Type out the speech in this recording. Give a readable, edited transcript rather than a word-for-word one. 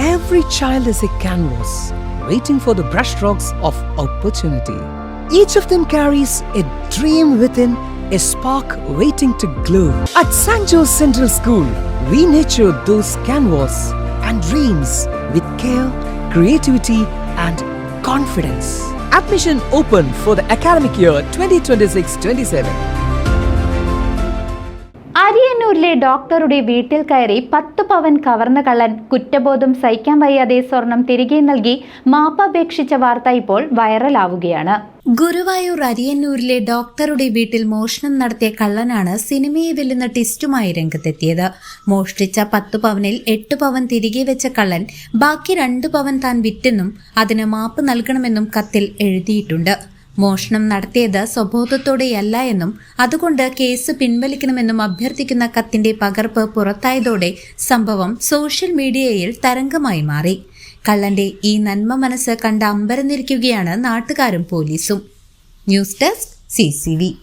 Every child is a canvas, waiting for the brushstrokes of opportunity. Each of them carries a dream within, a spark waiting to glow. At St. Joe's Central School, we nurture those canvas and dreams with care, creativity and confidence. Admission open for the academic year 2026-27. അരിയന്നൂരിലെ ഡോക്ടറുടെ വീട്ടിൽ കയറി 10 പവൻ കവർന്ന കള്ളൻ കുറ്റബോധം സഹിക്കാൻ വയ്യാതെ സ്വർണം തിരികെ നൽകി മാപ്പപേക്ഷിച്ച വാർത്ത ഇപ്പോൾ വൈറലാവുകയാണ്. ഗുരുവായൂർ അരിയന്നൂരിലെ ഡോക്ടറുടെ വീട്ടിൽ മോഷണം നടത്തിയ കള്ളനാണ് സിനിമയെ വെല്ലുന്ന ടിസ്റ്റുമായി രംഗത്തെത്തിയത്. മോഷ്ടിച്ച 10 പവനിൽ 8 പവൻ തിരികെ വെച്ച കള്ളൻ ബാക്കി 2 പവൻ താൻ വിറ്റെന്നും അതിന് മാപ്പ് നൽകണമെന്നും കത്തിൽ എഴുതിയിട്ടുണ്ട്. മോഷണം നടത്തിയത് സ്വബോധത്തോടെയല്ല എന്നും അതുകൊണ്ട് കേസ് പിൻവലിക്കണമെന്നും അഭ്യർത്ഥിക്കുന്ന കത്തിന്റെ പകർപ്പ് പുറത്തായതോടെ സംഭവം സോഷ്യൽ മീഡിയയിൽ തരംഗമായി മാറി. കള്ളന്റെ ഈ നന്മ മനസ്സ് കണ്ട് അമ്പരന്നിരിക്കുകയാണ് നാട്ടുകാരും പോലീസും. News desk CCV.